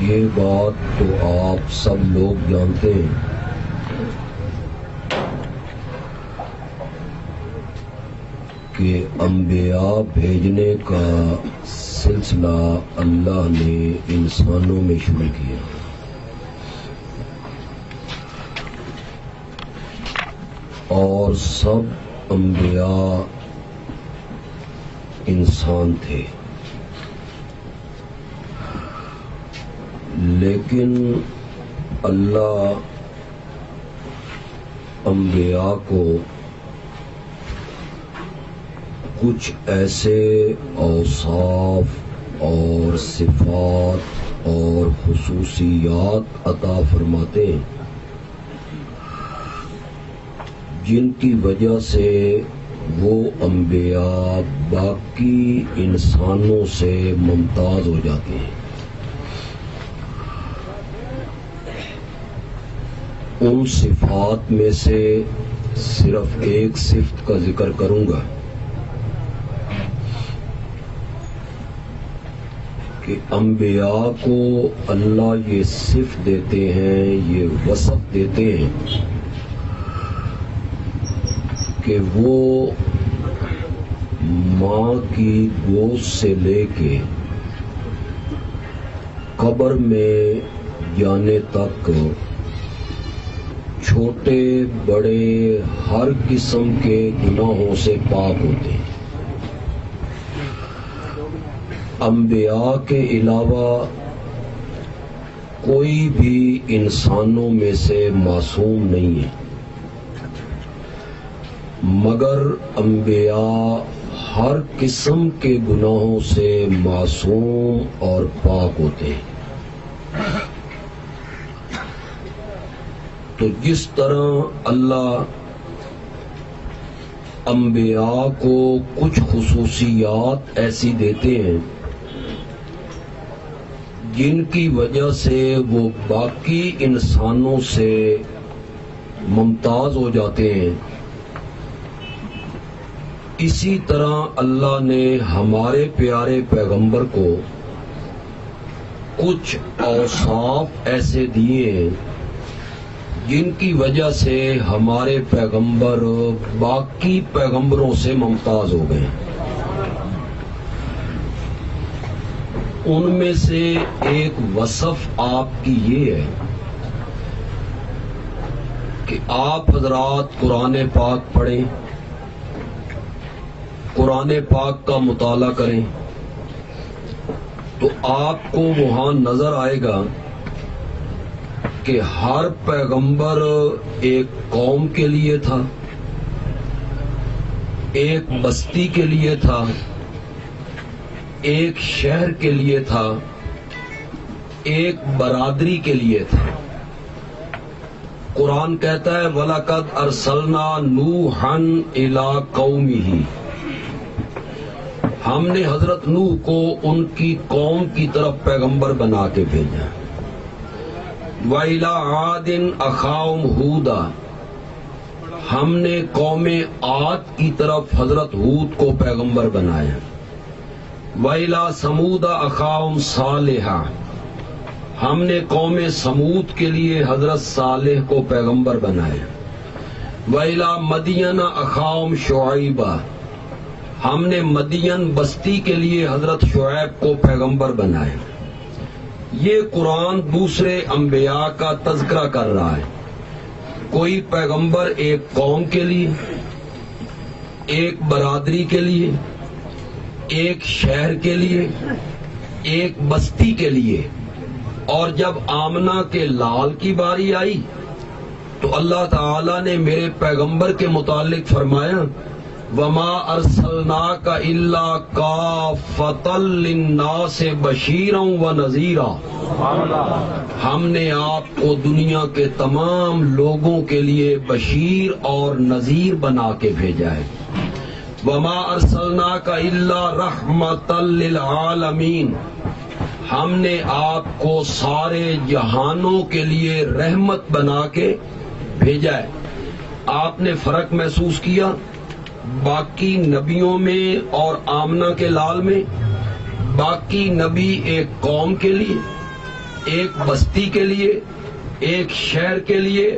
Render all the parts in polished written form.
یہ بات تو آپ سب لوگ جانتے ہیں کہ انبیاء بھیجنے کا سلسلہ اللہ نے انسانوں میں شروع کیا. اور سب انبیاء انسان تھے، لیکن اللہ انبیاء کو کچھ ایسے اوصاف اور صفات اور خصوصیات عطا فرماتے ہیں جن کی وجہ سے وہ انبیاء باقی انسانوں سے ممتاز ہو جاتے ہیں. ان صفات میں سے صرف ایک صفت کا ذکر کروں گا کہ انبیاء کو اللہ یہ صفت دیتے ہیں، یہ وصف دیتے ہیں کہ وہ ماں کی گود سے لے کے قبر میں جانے تک چھوٹے بڑے ہر قسم کے گناہوں سے پاک ہوتے ہیں. انبیاء کے علاوہ کوئی بھی انسانوں میں سے معصوم نہیں ہے، مگر انبیاء ہر قسم کے گناہوں سے معصوم اور پاک ہوتے ہیں. تو جس طرح اللہ انبیاء کو کچھ خصوصیات ایسی دیتے ہیں جن کی وجہ سے وہ باقی انسانوں سے ممتاز ہو جاتے ہیں، اسی طرح اللہ نے ہمارے پیارے پیغمبر کو کچھ اوصاف ایسے دیے ہیں جن کی وجہ سے ہمارے پیغمبر باقی پیغمبروں سے ممتاز ہو گئے. ان میں سے ایک وصف آپ کی یہ ہے کہ آپ حضرات قرآن پاک پڑھیں، قرآن پاک کا مطالعہ کریں تو آپ کو وہاں نظر آئے گا کہ ہر پیغمبر ایک قوم کے لیے تھا، ایک بستی کے لیے تھا، ایک شہر کے لیے تھا، ایک برادری کے لیے تھا. قرآن کہتا ہے وَلَقَدْ أَرْسَلْنَا نُوحًا إِلَىٰ قَوْمِهِ، ہم نے حضرت نوح کو ان کی قوم کی طرف پیغمبر بنا کے بھیجا. وَإِلَىٰ عَادٍ أَخَاهُمْ هُودًا، ہم نے قوم عاد کی طرف حضرت ہود کو پیغمبر بنایا. وَإِلَىٰ ثَمُودَ أَخَاهُمْ صَالِحًا، ہم نے قوم سمود کے لیے حضرت صالح کو پیغمبر بنایا. وَإِلَىٰ مَدْيَنَ أَخَاهُمْ شُعَيْبًا، ہم نے مدین بستی کے لیے حضرت شعیب کو پیغمبر بنایا. یہ قرآن دوسرے انبیاء کا تذکرہ کر رہا ہے. کوئی پیغمبر ایک قوم کے لیے، ایک برادری کے لیے، ایک شہر کے لیے، ایک بستی کے لیے. اور جب آمنہ کے لال کی باری آئی تو اللہ تعالی نے میرے پیغمبر کے متعلق فرمایا وَمَا أَرْسَلْنَاكَ إِلَّا كَافَّةً لِلنَّاسِ بَشِيرًا وَنَذِيرًا، ہم نے آپ کو دنیا کے تمام لوگوں کے لیے بشیر اور نذیر بنا کے بھیجا ہے. وَمَا أَرْسَلْنَاكَ إِلَّا رَحْمَةً لِلْعَالَمِينَ، ہم نے آپ کو سارے جہانوں کے لیے رحمت بنا کے بھیجا ہے. آپ نے فرق محسوس کیا باقی نبیوں میں اور آمنہ کے لال میں؟ باقی نبی ایک قوم کے لیے، ایک بستی کے لیے، ایک شہر کے لیے،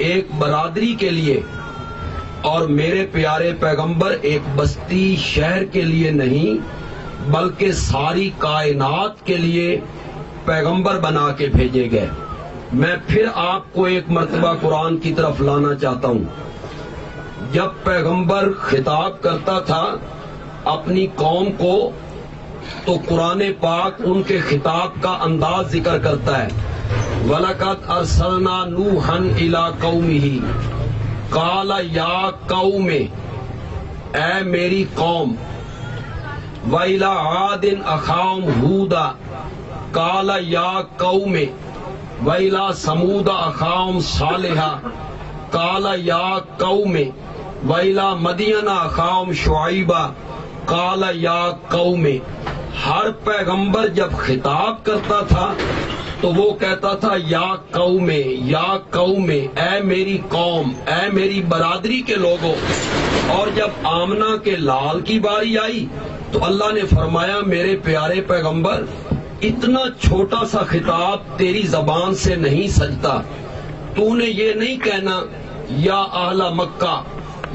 ایک برادری کے لیے، اور میرے پیارے پیغمبر ایک بستی شہر کے لیے نہیں بلکہ ساری کائنات کے لیے پیغمبر بنا کے بھیجے گئے۔ میں پھر آپ کو ایک مرتبہ قرآن کی طرف لانا چاہتا ہوں۔ جب پیغمبر خطاب کرتا تھا اپنی قوم کو تو قرآن پاک ان کے خطاب کا انداز ذکر کرتا ہے۔ وَلَقَدْ أَرْسَلْنَا نُوحًا إِلَىٰ قَوْمِهِ قَالَ يَا قَوْمِ، اے میری قوم، وَإِلَىٰ عَادٍ أَخَاهُمْ هُودًا قَالَ يَا قَوْمِ، وَإِلَىٰ ثَمُودَ أَخَاهُمْ صَالِحًا قَالَ يَا قَوْمِ، وَإِلَىٰ مَدْيَنَ أَخَاهُمْ شُعَيْبًا قَالَ يَا قَوْمِ۔ ہر پیغمبر جب خطاب کرتا تھا تو وہ کہتا تھا یا قوم، یا قوم، اے میری قوم، اے میری برادری کے لوگوں۔ اور جب آمنہ کے لال کی باری آئی تو اللہ نے فرمایا میرے پیارے پیغمبر، اتنا چھوٹا سا خطاب تیری زبان سے نہیں سجتا، تو نے یہ نہیں کہنا یا اہل مکہ،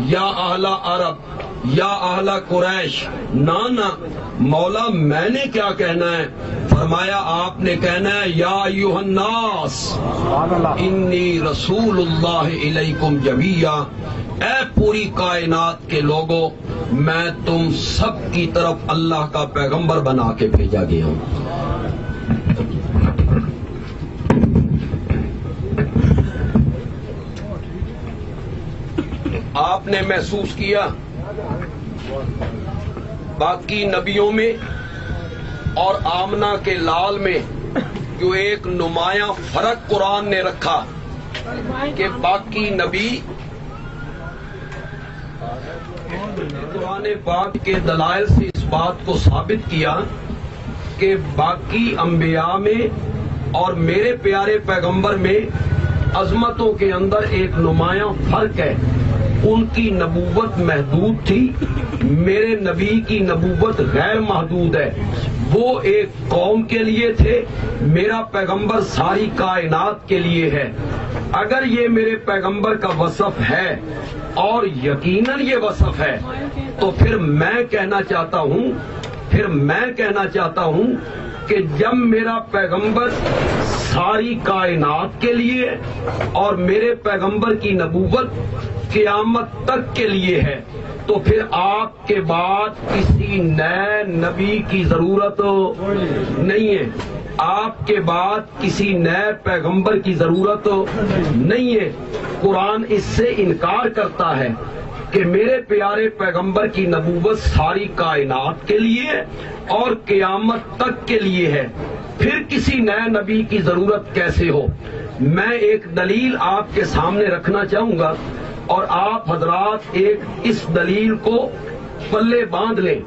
یا اہل عرب، یا اہل قریش، نہ مولا میں نے کیا کہنا ہے؟ فرمایا آپ نے کہنا ہے یا ایھا الناس انی رسول اللہ الیکم جمیعا، اے پوری کائنات کے لوگوں، میں تم سب کی طرف اللہ کا پیغمبر بنا کے بھیجا گیا ہوں۔ آپ نے محسوس کیا باقی نبیوں میں اور آمنہ کے لال میں جو ایک نمایاں فرق قرآن نے رکھا کہ باقی نبی قرآن پاک کے دلائل سے اس بات کو ثابت کیا کہ باقی انبیاء میں اور میرے پیارے پیغمبر میں عظمتوں کے اندر ایک نمایاں فرق ہے۔ ان کی نبوت محدود تھی، میرے نبی کی نبوت غیر محدود ہے۔ وہ ایک قوم کے لیے تھے، میرا پیغمبر ساری کائنات کے لیے ہے۔ اگر یہ میرے پیغمبر کا وصف ہے اور یقیناً یہ وصف ہے تو پھر میں کہنا چاہتا ہوں کہ جب میرا پیغمبر ساری کائنات کے لیے اور میرے پیغمبر کی نبوت قیامت تک کے لیے ہے تو پھر آپ کے بعد کسی نئے نبی کی ضرورت نہیں ہے، آپ کے بعد کسی نئے پیغمبر کی ضرورت نہیں ہے۔ قرآن اس سے انکار کرتا ہے کہ میرے پیارے پیغمبر کی نبوت ساری کائنات کے لیے اور قیامت تک کے لیے ہے، پھر کسی نئے نبی کی ضرورت کیسے ہو؟ میں ایک دلیل آپ کے سامنے رکھنا چاہوں گا اور آپ حضرات ایک اس دلیل کو پلے باندھ لیں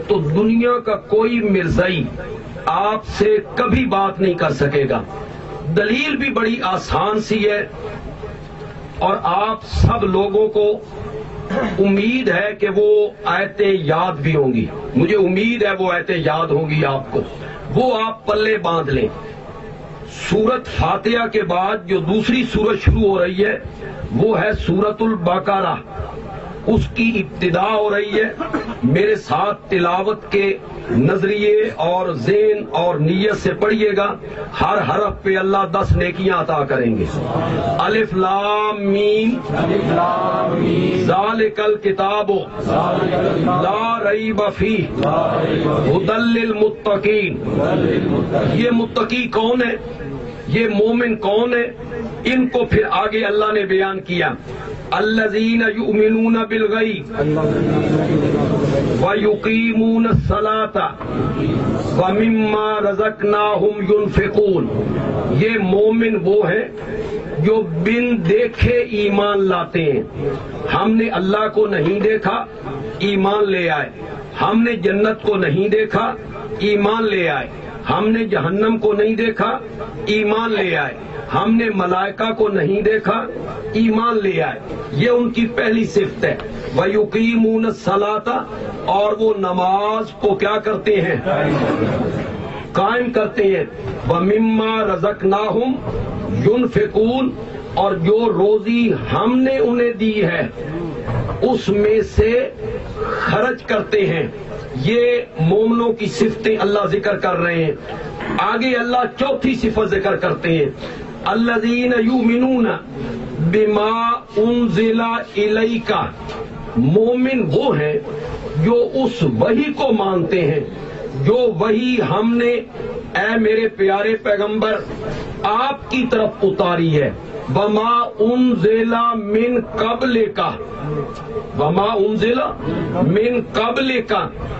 تو دنیا کا کوئی مرزائی آپ سے کبھی بات نہیں کر سکے گا۔ دلیل بھی بڑی آسان سی ہے اور آپ سب لوگوں کو امید ہے کہ وہ آیتیں یاد بھی ہوں گی، مجھے امید ہے وہ آیتیں یاد ہوں گی آپ کو، وہ آپ پلے باندھ لیں۔ سورت فاتحہ کے بعد جو دوسری سورت شروع ہو رہی ہے وہ ہے سورت البقرہ، اس کی ابتدا ہو رہی ہے۔ میرے ساتھ تلاوت کے نظریے اور ذہن اور نیت سے پڑھیے گا، ہر حرف پہ اللہ 10 نیکیاں عطا کریں گے۔ الف لام میم ذالک الکتاب لا ریب فیہ ھدی للمتقین۔ یہ متقی کون ہے؟ یہ مومن کون ہے؟ ان کو پھر آگے اللہ نے بیان کیا، الذین یؤمنون بالغیب ویقیمون الصلاۃ ومما رزقناہم ینفقون۔ یہ مومن وہ ہیں جو بن دیکھے ایمان لاتے ہیں۔ ہم نے اللہ کو نہیں دیکھا، ایمان لے آئے۔ ہم نے جنت کو نہیں دیکھا، ایمان لے آئے۔ ہم نے جہنم کو نہیں دیکھا، ایمان لے آئے۔ ہم نے ملائکہ کو نہیں دیکھا، ایمان لے آئے۔ یہ ان کی پہلی صفت ہے۔ وَيُقِيمُونَ الصَّلَاةَ، اور وہ نماز کو کیا کرتے ہیں؟ قائم کرتے ہیں. وَمِمَّا رَزَقْنَاهُمْ يُنْفِقُونَ اور جو روزی ہم نے انہیں دی ہے اس میں سے خرچ کرتے ہیں. یہ مومنوں کی صفتیں اللہ ذکر کر رہے ہیں. آگے اللہ چوتھی صفت ذکر کرتے ہیں. الذین یؤمنون بما انزل الیک. مومن وہ ہیں جو اس وحی کو مانتے ہیں جو وحی ہم نے اے میرے پیارے پیغمبر آپ کی طرف اتاری ہے. وما انزل من قبلک. وما انزل من قبلک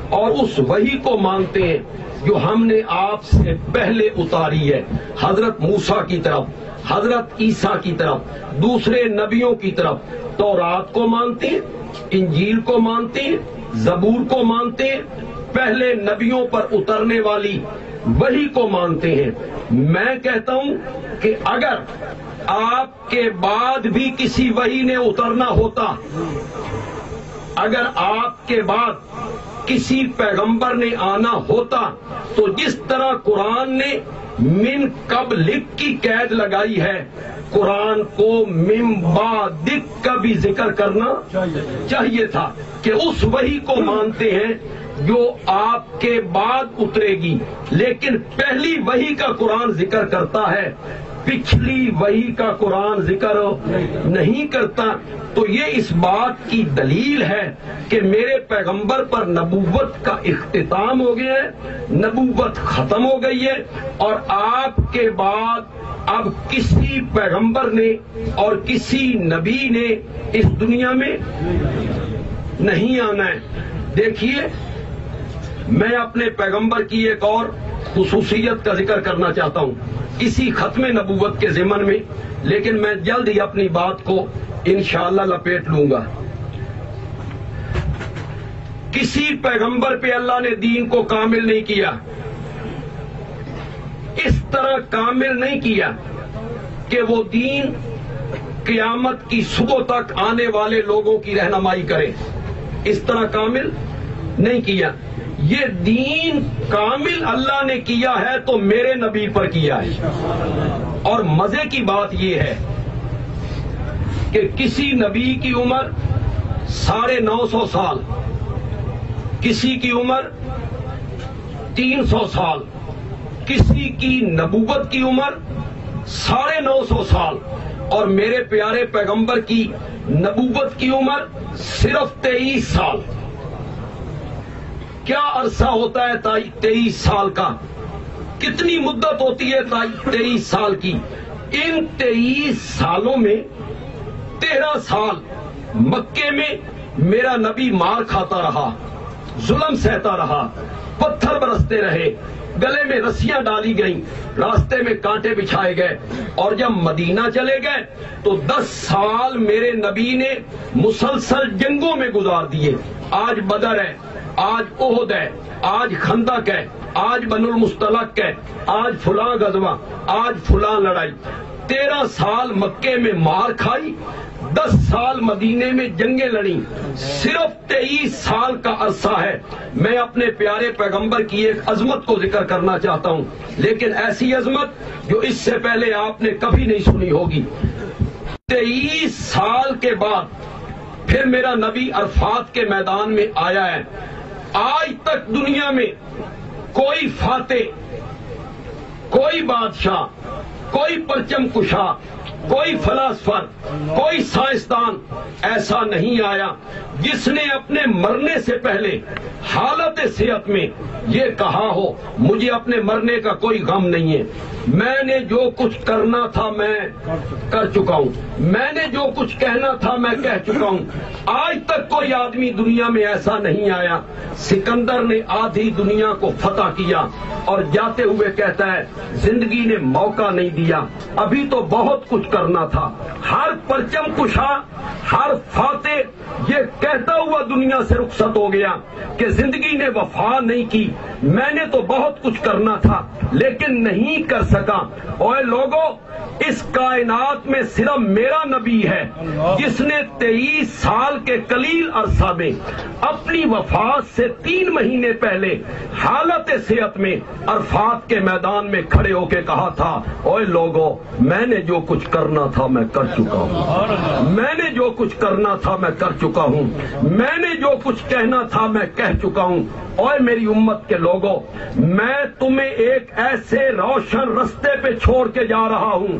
اور اس وحی کو مانتے ہیں جو ہم نے آپ سے پہلے اتاری ہے. حضرت موسیٰ کی طرف, حضرت عیسیٰ کی طرف, دوسرے نبیوں کی طرف. تورات کو مانتے ہیں, انجیل کو مانتے ہیں, زبور کو مانتے ہیں, پہلے نبیوں پر اترنے والی وحی کو مانتے ہیں. میں کہتا ہوں کہ اگر آپ کے بعد بھی کسی وحی نے اترنا ہوتا, اگر آپ کے بعد کسی پیغمبر نے آنا ہوتا تو جس طرح قرآن نے من قبلک کی قید لگائی ہے قرآن کو من بعدک کا بھی ذکر کرنا چاہیے تھا کہ اس وحی کو مانتے ہیں جو آپ کے بعد اترے گی. لیکن پہلی وحی کا قرآن ذکر کرتا ہے, پچھلی وحی کا قرآن ذکر نہیں کرتا. تو یہ اس بات کی دلیل ہے کہ میرے پیغمبر پر نبوت کا اختتام ہو گیا ہے, نبوت ختم ہو گئی ہے, اور آپ کے بعد اب کسی پیغمبر نے اور کسی نبی نے اس دنیا میں نہیں آنا ہے. دیکھیے, میں اپنے پیغمبر کی ایک اور خصوصیت کا ذکر کرنا چاہتا ہوں اسی ختم نبوت کے ضمن میں, لیکن میں جلد ہی اپنی بات کو انشاءاللہ لپیٹ لوں گا. کسی پیغمبر پہ اللہ نے دین کو کامل نہیں کیا, اس طرح کامل نہیں کیا کہ وہ دین قیامت کی صبح تک آنے والے لوگوں کی رہنمائی کرے. اس طرح کامل نہیں کیا. یہ دین کامل اللہ نے کیا ہے تو میرے نبی پر کیا ہے. اور مزے کی بات یہ ہے کہ کسی نبی کی عمر 950 سال, کسی کی عمر 300 سال, کسی کی نبوت کی عمر 950 سال, اور میرے پیارے پیغمبر کی نبوت کی عمر صرف 23 سال. کیا عرصہ ہوتا ہے 23 سال کا؟ کتنی مدت ہوتی ہے 23 سال کی؟ ان 23 سالوں میں 13 سال مکے میں میرا نبی مار کھاتا رہا, ظلم سہتا رہا, پتھر برستے رہے, گلے میں رسیاں ڈالی گئیں, راستے میں کانٹے بچھائے گئے, اور جب مدینہ چلے گئے تو 10 سال میرے نبی نے مسلسل جنگوں میں گزار دیے. آج بدر ہے, آج احد ہے, آج خندق ہے, آج بنو المصطلق ہے, آج فلاں غزوہ, آج فلاں لڑائی. 13 سال مکے میں مار کھائی, 10 سال مدینے میں جنگیں لڑیں, صرف 23 سال کا عرصہ ہے. میں اپنے پیارے پیغمبر کی ایک عظمت کو ذکر کرنا چاہتا ہوں, لیکن ایسی عظمت جو اس سے پہلے آپ نے کبھی نہیں سنی ہوگی. 23 سال کے بعد پھر میرا نبی عرفات کے میدان میں آیا ہے. آج تک دنیا میں کوئی فاتح, کوئی بادشاہ, کوئی پرچم کشا, کوئی فلاسفر, کوئی سائنسدان ایسا نہیں آیا جس نے اپنے مرنے سے پہلے حالت صحت میں یہ کہا ہو مجھے اپنے مرنے کا کوئی غم نہیں ہے, میں نے جو کچھ کرنا تھا میں کر چکا ہوں, میں نے جو کچھ کہنا تھا میں کہہ چکا ہوں. آج تک کوئی آدمی دنیا میں ایسا نہیں آیا. سکندر نے آدھی دنیا کو فتح کیا اور جاتے ہوئے کہتا ہے زندگی نے موقع نہیں دیا, ابھی تو بہت کچھ کرنا تھا. ہر پرچم کشا, ہر فاتح یہ کہتا ہوا دنیا سے رخصت ہو گیا کہ زندگی نے وفا نہیں کی, میں نے تو بہت کچھ کرنا تھا لیکن نہیں کر سکا۔ اوے لوگوں، اس کائنات میں صرف میرا نبی ہے جس نے 23 سال کے قلیل عرصہ میں اپنی وفات سے 3 مہینے پہلے حالت صحت میں عرفات کے میدان میں کھڑے ہو کے کہا تھا، اوے لوگوں، میں نے جو کچھ کرنا تھا میں کر چکا ہوں، میں نے جو کچھ کرنا تھا میں کر چکا ہوں، میں نے جو کچھ کہنا تھا میں کہہ چکا ہوں۔ اوے میری امت کے لوگوں، میں تمہیں ایک ایسے روشن رستے پہ چھوڑ کے جا رہا ہوں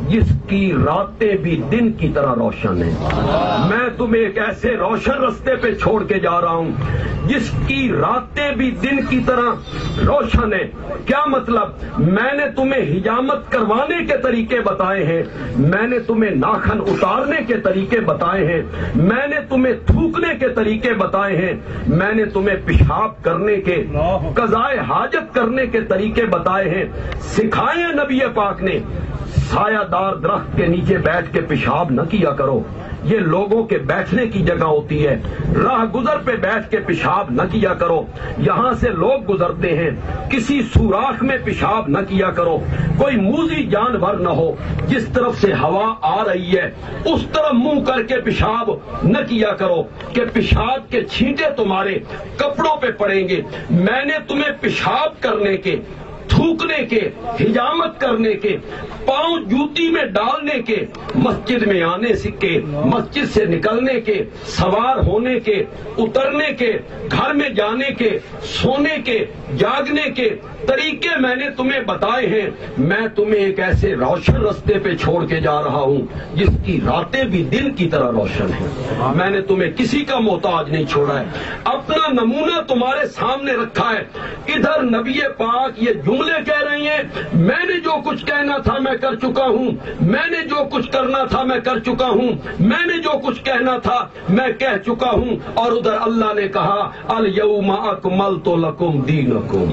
جس کی راتیں بھی دن کی طرح روشن ہیں۔ میں تمہیں ایک ایسے روشن رستے پہ چھوڑ کے جا رہا ہوں جس کی راتیں بھی دن کی طرح روشن ہیں۔ کیا مطلب؟ میں نے تمہیں حجامت کروانے کے طریقے بتائے ہیں، میں نے تمہیں ناخن اتارنے کے طریقے بتائے ہیں، میں نے تمہیں تھوکنے کے طریقے بتائے ہیں، میں نے تمہیں پیشاب کرنے کے، قضائے حاجت کرنے کے طریقے بتائے ہیں، سکھائے ہیں نبی پاک نے۔ سایہ دار درخت کے نیچے بیٹھ کے پیشاب نہ کیا کرو، یہ لوگوں کے بیٹھنے کی جگہ ہوتی ہے، راہ گزر پہ بیٹھ کے پیشاب نہ کیا کرو، یہاں سے لوگ گزرتے ہیں، کسی سوراخ میں پیشاب نہ کیا کرو، کوئی موذی جانور نہ ہو، جس طرف سے ہوا آ رہی ہے اس طرف منہ کر کے پیشاب نہ کیا کرو کہ پیشاب کے چھینٹے تمہارے کپڑوں پہ پڑیں گے۔ میں نے تمہیں پیشاب کرنے کے، تھوکنے کے، حجامت کرنے کے، پاؤں جوتی میں ڈالنے کے، مسجد میں آنے کے، مسجد سے نکلنے کے، سوار ہونے کے، اترنے کے، گھر میں جانے کے، سونے کے، جاگنے کے طریقے میں نے تمہیں بتائے ہیں۔ میں تمہیں ایک ایسے روشن رستے پہ چھوڑ کے جا رہا ہوں جس کی راتیں بھی دن کی طرح روشن ہیں۔ میں نے تمہیں کسی کا محتاج نہیں چھوڑا ہے، اپنا نمونہ تمہارے سامنے رکھا ہے۔ ادھر نبی پاک یہ جملے کہہ رہی ہیں، میں نے جو کچھ کہنا تھا میں کر چکا ہوں، میں نے جو کچھ کرنا تھا میں کر چکا ہوں، میں نے جو کچھ کہنا تھا میں کہہ چکا ہوں۔ اور ادھر اللہ نے کہا الیوم اکملت لکم دینکم،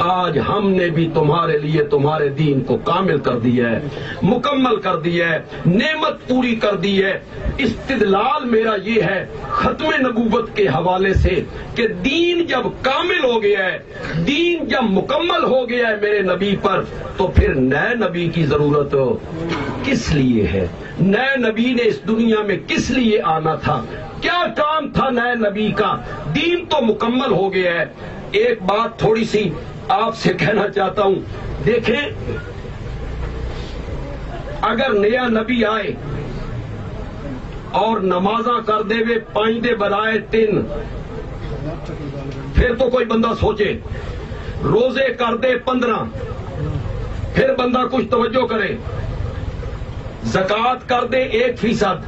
آج ہم نے بھی تمہارے لیے تمہارے دین کو کامل کر دیا ہے، مکمل کر دیا ہے، نعمت پوری کر دی ہے۔ استدلال میرا یہ ہے ختم نبوت کے حوالے سے کہ دین جب کامل ہو گیا ہے، دین جب مکمل ہو گیا ہے میرے نبی پر، تو پھر نئے نبی کی ضرورت کس لیے ہے؟ نئے نبی نے اس دنیا میں کس لیے آنا تھا؟ کیا کام تھا نئے نبی کا؟ دین تو مکمل ہو گیا ہے۔ ایک بات تھوڑی سی آپ سے کہنا چاہتا ہوں، دیکھیں اگر نیا نبی آئے اور نمازاں کر دے وے 5 دے برائے 3، پھر تو کوئی بندہ سوچے، روزے کر دے 15، پھر بندہ کچھ توجہ کرے، زکوٰۃ کر دے 1%،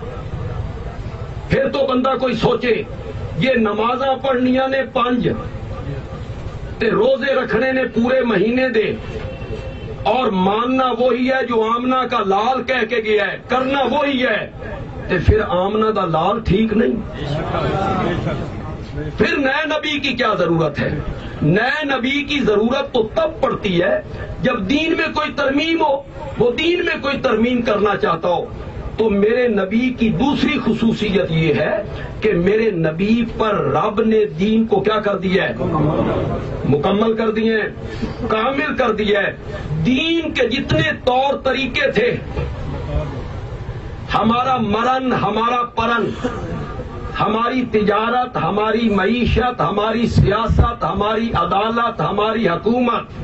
پھر تو بندہ کوئی سوچے، یہ نمازاں پڑھنیاں نے 5 تے روزے رکھنے نے پورے مہینے دے، اور ماننا وہی ہے جو آمنہ کا لال کہہ کے گیا ہے، کرنا وہی ہے، تے پھر آمنہ دا لال ٹھیک نہیں؟ پھر نئے نبی کی کیا ضرورت ہے؟ نئے نبی کی ضرورت تو تب پڑتی ہے جب دین میں کوئی ترمیم ہو، وہ دین میں کوئی ترمیم کرنا چاہتا ہو۔ تو میرے نبی کی دوسری خصوصیت یہ ہے کہ میرے نبی پر رب نے دین کو کیا کر دیا ہے؟ مکمل کر دیے ہیں، کامل کر دیا ہے۔ دین کے جتنے طور طریقے تھے، ہمارا مرن، ہمارا پرن، ہماری تجارت، ہماری معیشت، ہماری سیاست، ہماری عدالت، ہماری حکومت،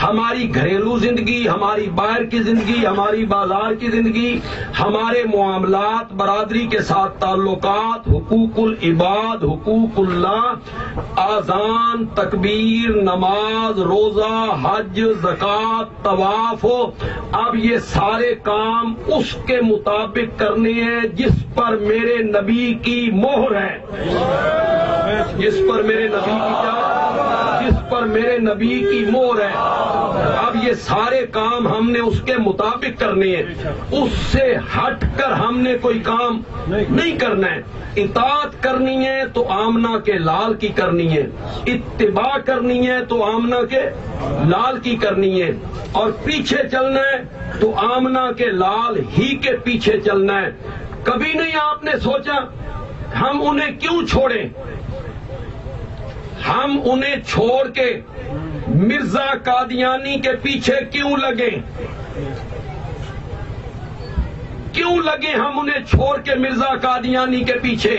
ہماری گھریلو زندگی، ہماری باہر کی زندگی، ہماری بازار کی زندگی، ہمارے معاملات، برادری کے ساتھ تعلقات، حقوق العباد، حقوق اللہ، آذان، تکبیر، نماز، روزہ، حج، زکوٰۃ، طواف، اب یہ سارے کام اس کے مطابق کرنے ہیں جس پر میرے نبی کی مہر ہے، جس پر میرے نبی کی کیا؟ جس پر میرے نبی کی مہر ہے۔ اب یہ سارے کام ہم نے اس کے مطابق کرنے ہیں، اس سے ہٹ کر ہم نے کوئی کام نہیں کرنا ہے۔ اطاعت کرنی ہے تو آمنہ کے لال کی کرنی ہے، اتباع کرنی ہے تو آمنہ کے لال کی کرنی ہے، اور پیچھے چلنا ہے تو آمنہ کے لال ہی کے پیچھے چلنا ہے۔ کبھی نہیں آپ نے سوچا ہم انہیں کیوں چھوڑیں؟ ہم انہیں چھوڑ کے مرزا قادیانی کے پیچھے کیوں لگے؟ کیوں لگے ہم انہیں چھوڑ کے مرزا قادیانی کے پیچھے؟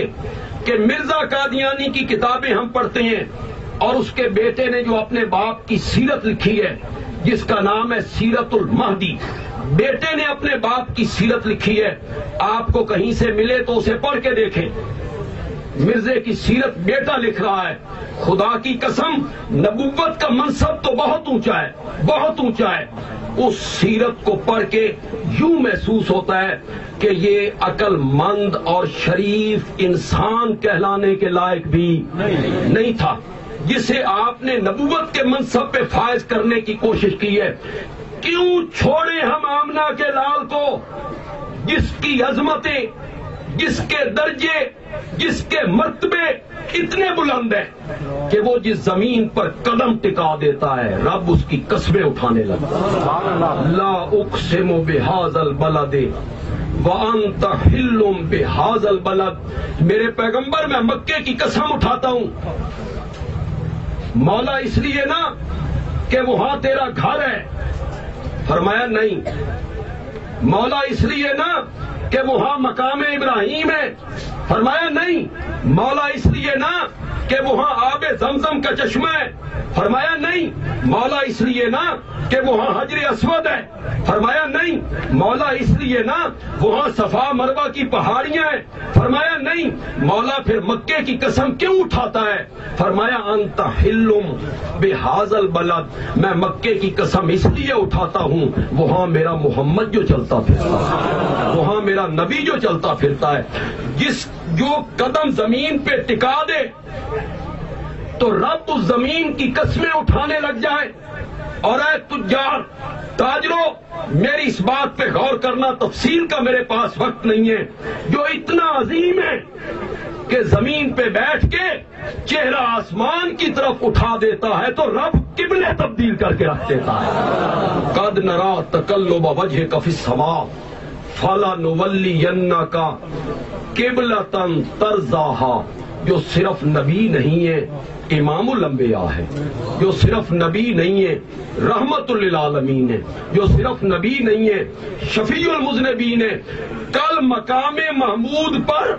کہ مرزا قادیانی کی کتابیں ہم پڑھتے ہیں اور اس کے بیٹے نے جو اپنے باپ کی سیرت لکھی ہے جس کا نام ہے سیرت المہدی، بیٹے نے اپنے باپ کی سیرت لکھی ہے، آپ کو کہیں سے ملے تو اسے پڑھ کے دیکھیں۔ مرزے کی سیرت بیٹا لکھ رہا ہے۔ خدا کی قسم نبوت کا منصب تو بہت اونچا ہے، بہت اونچا ہے۔ اس سیرت کو پڑھ کے یوں محسوس ہوتا ہے کہ یہ عقل مند اور شریف انسان کہلانے کے لائق بھی نہیں تھا، جسے آپ نے نبوت کے منصب پہ فائز کرنے کی کوشش کی ہے۔ کیوں چھوڑے ہم آمنہ کے لال کو، جس کی عظمتیں، جس کے درجے، جس کے مرتبے اتنے بلند ہیں کہ وہ جس زمین پر قدم ٹکا دیتا ہے رب اس کی قسمیں اٹھانے لگتا ہے۔ لا اقسم بہذا البلد وانت حل بہذا البلد، میرے پیغمبر میں مکے کی قسم اٹھاتا ہوں، مولا اس لیے نا کہ وہاں تیرا گھر ہے، فرمایا نہیں۔ مولا اس لیے نا کہ وہاں مقام ابراہیم ہے، فرمایا نہیں۔ مولا اس لیے نا کہ وہاں آب زمزم کا چشمہ ہے، فرمایا نہیں۔ مولا اس لیے نا کہ وہاں حجر اسود ہے، فرمایا نہیں۔ مولا اس لیے نا وہاں صفا مروہ کی پہاڑیاں ہیں، فرمایا نہیں۔ مولا پھر مکے کی قسم کیوں اٹھاتا ہے؟ فرمایا انت حل بہذا البلد، میں مکے کی قسم اس لیے اٹھاتا ہوں وہاں میرا محمد جو چلتا پھرتا ہے، وہاں میرا نبی جو چلتا پھرتا ہے، جو قدم زمین پہ ٹکا دے تو رب اس زمین کی قسمیں اٹھانے لگ جائے۔ اور اے تجار، تاجروں، میری اس بات پہ غور کرنا، تفصیل کا میرے پاس وقت نہیں ہے، جو اتنا عظیم ہے کہ زمین پہ بیٹھ کے چہرہ آسمان کی طرف اٹھا دیتا ہے تو رب قبلے تبدیل کر کے رکھ دیتا ہے۔ قد نرا تقلب وجهك في السماء فلنولینک قبلۃ ترضاها، جو صرف نبی نہیں ہے امام الانبیاء ہے، جو صرف نبی نہیں ہے رحمت للعالمین ہے، جو صرف نبی نہیں ہے شفیع المذنبین ہے، کل مقام محمود پر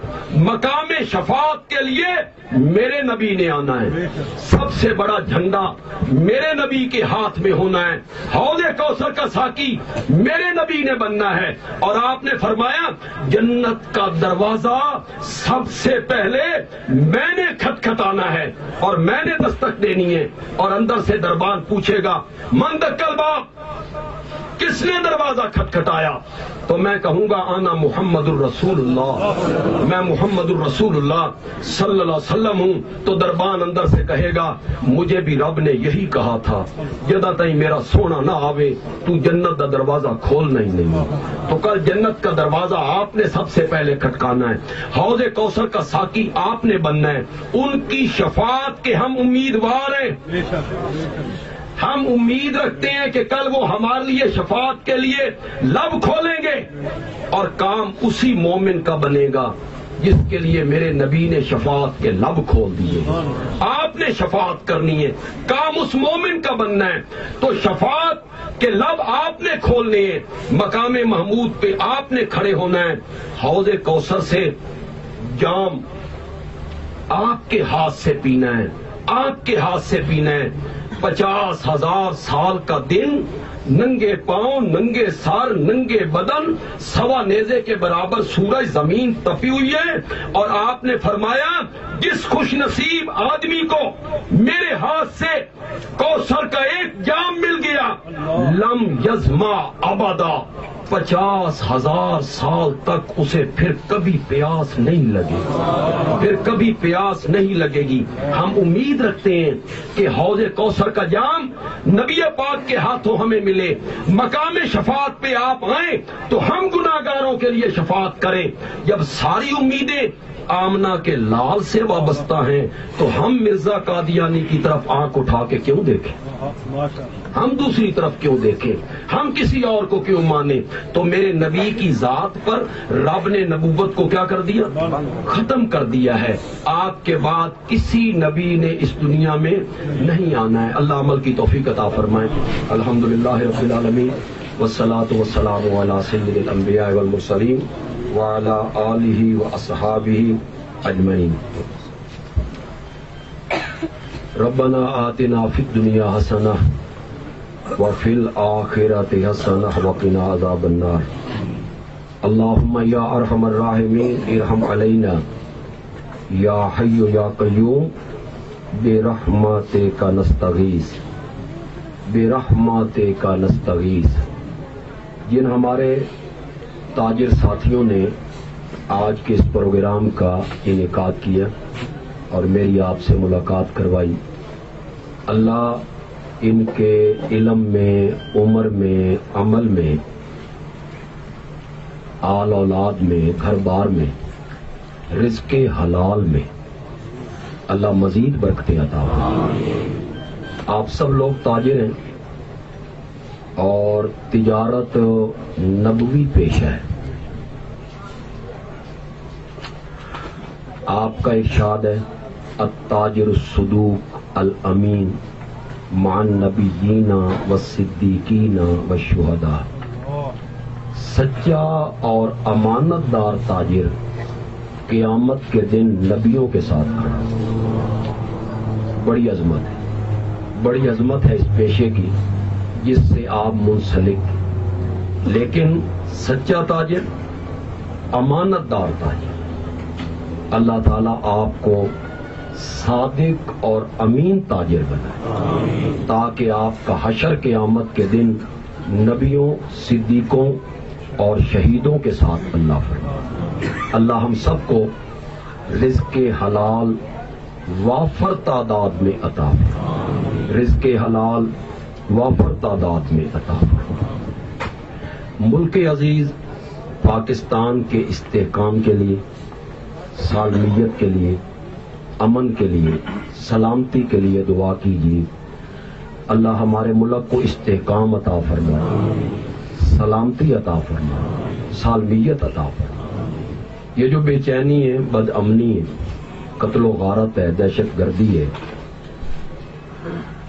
مقام شفاعت کے لیے میرے نبی نے آنا ہے، سب سے بڑا جھنڈا میرے نبی کے ہاتھ میں ہونا ہے، حوض کوثر کا ساقی میرے نبی نے بننا ہے۔ اور آپ نے فرمایا جنت کا دروازہ سب سے پہلے میں نے کھٹکھٹانا ہے اور میں نے دستک دینی ہے، اور اندر سے دربان پوچھے گا من دق الباب، کس نے دروازہ کھٹکھٹایا؟ تو میں کہوں گا آنا محمد الرسول اللہ، میں محمد الرسول اللہ صلی اللہ علیہ وسلم ہوں۔ تو دربان اندر سے کہے گا مجھے بھی رب نے یہی کہا تھا، جدا تائیں میرا سونا نہ آوے تو جنت دا دروازہ کھولنا ہی نہیں۔ تو کل جنت کا دروازہ آپ نے سب سے پہلے کھٹکانا ہے، حوض کوثر کا ساقی آپ نے بننا ہے، ان کی شفاعت کے ہم امیدوار ہیں، ہم امید رکھتے ہیں کہ کل وہ ہمارے لیے شفاعت کے لیے لب کھولیں گے، اور کام اسی مومن کا بنے گا جس کے لیے میرے نبی نے شفاعت کے لب کھول دیے۔ آپ نے شفاعت کرنی ہے، کام اس مومن کا بننا ہے، تو شفاعت کے لب آپ نے کھولنے ہیں، مقام محمود پہ آپ نے کھڑے ہونا ہے، حوض کوثر سے جام آپ کے ہاتھ سے پینا ہے، آپ کے ہاتھ سے پینا ہے۔ 50,000 سال کا دن، ننگے پاؤں، ننگے سر، ننگے بدن، سوا نیزے کے برابر سورج زمین تپی ہوئی ہے، اور آپ نے فرمایا جس خوش نصیب آدمی کو میرے ہاتھ سے کوثر کا ایک جام مل گیا لم یظما ابدا، 50,000 سال تک اسے پھر کبھی پیاس نہیں لگے گی، پھر کبھی پیاس نہیں لگے گی۔ ہم امید رکھتے ہیں کہ حوض کوثر کا جام نبی پاک کے ہاتھوں ہمیں ملے، مقام شفاعت پہ آپ آئیں تو ہم گناہگاروں کے لیے شفاعت کریں۔ جب ساری امیدیں آمنہ کے لال سے وابستہ ہیں تو ہم مرزا قادیانی کی طرف آنکھ اٹھا کے کیوں دیکھیں؟ ہم دوسری طرف کیوں دیکھیں؟ ہم کسی اور کو کیوں مانیں؟ تو میرے نبی کی ذات پر رب نے نبوت کو کیا کر دیا؟ ختم کر دیا ہے. آپ کے بعد کسی نبی نے اس دنیا میں نہیں آنا ہے. اللہ عمل کی توفیق عطا فرمائے. الحمدللہ رب العالمین والصلاة والسلام علی سید الانبیاء والمرسلین وعلی آلہ واصحابہ اجمعین. ربنا آتنا فی الدنیا حسنہ وفی الآخرۃ حسنہ وقنا عذاب النار. اللہم یا ارحم الراحمین ارحم علینا یا حی یا قیوم برحمتک نستغیث برحمتک نستغیث. جن ہمارے تاجر ساتھیوں نے آج کے اس پروگرام کا انعقاد کیا اور میری آپ سے ملاقات کروائی، اللہ ان کے علم میں، عمر میں، عمل میں، آل اولاد میں، گھر بار میں، رزق حلال میں اللہ مزید برکتیں عطا فرمائے. آپ سب لوگ تاجر ہیں اور تجارت نبوی پیشہ ہے. آپ کا ارشاد ہے التاجر الصدوق الامین مع النبیین والصدیقین والشہداء. سچا اور امانت دار تاجر قیامت کے دن نبیوں کے ساتھ کھڑا. بڑی عظمت ہے، بڑی عظمت ہے اس پیشے کی جس سے آپ منسلک. لیکن سچا تاجر، امانت دار تاجر، اللہ تعالیٰ آپ کو صادق اور امین تاجر بنائے تاکہ آپ کا حشر قیامت کے دن نبیوں، صدیقوں اور شہیدوں کے ساتھ اللہ فرمائے. اللہ ہم سب کو رزق حلال وافر تعداد میں عطا فرمائے. رزق حلال وافر تعداد میں عطا فرمائے. ملک عزیز پاکستان کے استحکام کے لیے، سالمیت کے لیے، امن کے لیے، سلامتی کے لیے دعا کیجیے. اللہ ہمارے ملک کو استحکام عطا فرمائے، سلامتی عطا فرمائے، سالمیت عطا فرمائے. یہ جو بے چینی ہے، بد امنی ہے، قتل و غارت ہے، دہشت گردی ہے،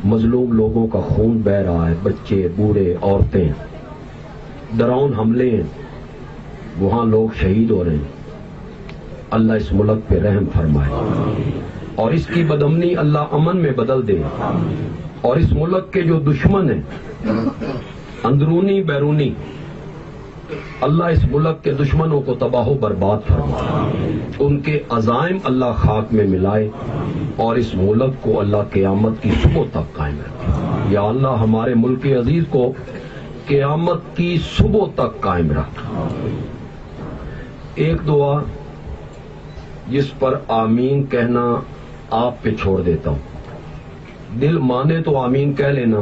مظلوم لوگوں کا خون بہہ رہا ہے، بچے، بوڑھے، عورتیں، ڈراؤن حملے ہیں، وہاں لوگ شہید ہو رہے ہیں. اللہ اس ملک پہ رحم فرمائے اور اس کی بدامنی اللہ امن میں بدل دے. اور اس ملک کے جو دشمن ہیں اندرونی بیرونی، اللہ اس ملک کے دشمنوں کو تباہ و برباد فرمائے. ان کے عزائم اللہ خاک میں ملائے اور اس ملک کو اللہ قیامت کی صبح تک قائم رکھے. یا اللہ ہمارے ملک عزیز کو قیامت کی صبح تک قائم رکھ. ایک دعا جس پر آمین کہنا آپ پہ چھوڑ دیتا ہوں. دل مانے تو آمین کہہ لینا،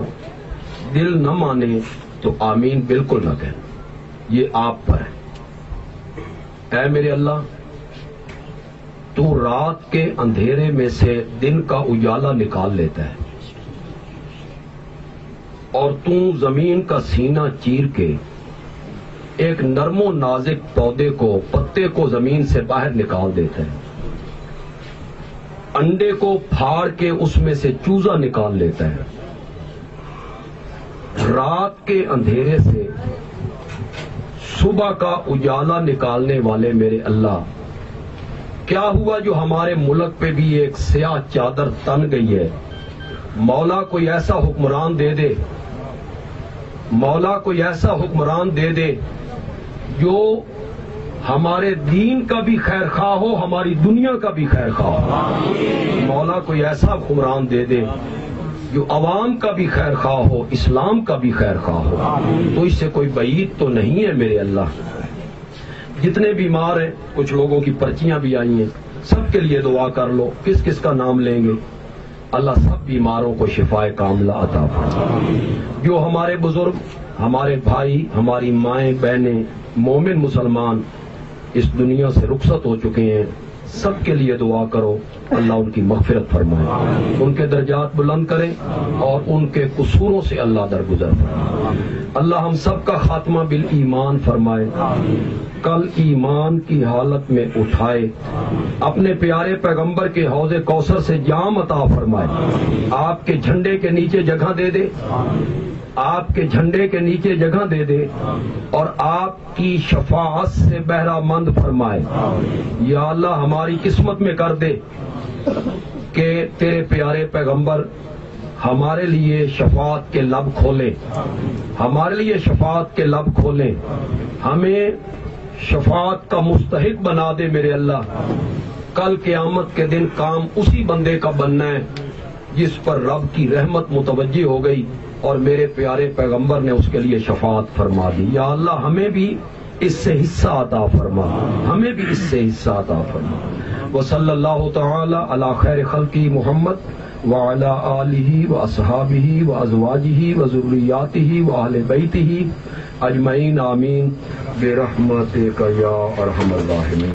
دل نہ مانے تو آمین بالکل نہ کہنا. یہ آپ پر ہے. اے میرے اللہ، تو رات کے اندھیرے میں سے دن کا اجالا نکال لیتا ہے اور تو زمین کا سینہ چیر کے ایک نرم و نازک پودے کو، پتے کو زمین سے باہر نکال دیتا ہے. انڈے کو پھاڑ کے اس میں سے چوزا نکال لیتا ہے. رات کے اندھیرے سے صبح کا اجالا نکالنے والے میرے اللہ، کیا ہوا جو ہمارے ملک پہ بھی ایک سیاہ چادر تن گئی ہے؟ مولا کوئی ایسا حکمران دے دے، مولا کوئی ایسا حکمران دے دے جو ہمارے دین کا بھی خیر خواہ ہو، ہماری دنیا کا بھی خیر خواہ ہو. مولا کوئی ایسا حکمران دے دے جو عوام کا بھی خیر خواہ ہو، اسلام کا بھی خیر خواہ ہو. تو اس سے کوئی بعید تو نہیں ہے میرے اللہ. جتنے بیمار ہیں، کچھ لوگوں کی پرچیاں بھی آئی ہیں، سب کے لیے دعا کر لو. کس کس کا نام لیں گے؟ اللہ سب بیماروں کو شفائے کاملہ عطا فرمائے. جو ہمارے بزرگ، ہمارے بھائی، ہماری مائیں بہنیں، مومن مسلمان اس دنیا سے رخصت ہو چکے ہیں، سب کے لیے دعا کرو اللہ ان کی مغفرت فرمائے، ان کے درجات بلند کرے اور ان کے قصوروں سے اللہ درگزر فرمائے۔ اللہ ہم سب کا خاتمہ بالایمان فرمائے، کل ایمان کی حالت میں اٹھائے، اپنے پیارے پیغمبر کے حوض کوثر سے جام عطا فرمائے، آپ کے جھنڈے کے نیچے جگہ دے دے، آپ کے جھنڈے کے نیچے جگہ دے دے اور آپ کی شفاعت سے بہرہ مند فرمائے۔ یا اللہ ہماری قسمت میں کر دے کہ تیرے پیارے پیغمبر ہمارے لیے شفاعت کے لب کھولیں، ہمارے لیے شفاعت کے لب کھولیں، ہمیں شفاعت کا مستحق بنا دے میرے اللہ۔ کل قیامت کے دن کام اسی بندے کا بننا ہے جس پر رب کی رحمت متوجہ ہو گئی اور میرے پیارے پیغمبر نے اس کے لیے شفاعت فرما دی۔ یا اللہ ہمیں بھی اس سے حصہ عطا فرما، ہمیں بھی اس سے حصہ عطا فرما۔ وصلی اللہ تعالی علی خیر خلقی محمد وعلی آلہ واصحابہ وازواجہ وذریاتہ واہل بیتہ اجمعین آمین برحمتک یا ارحم الراحمین۔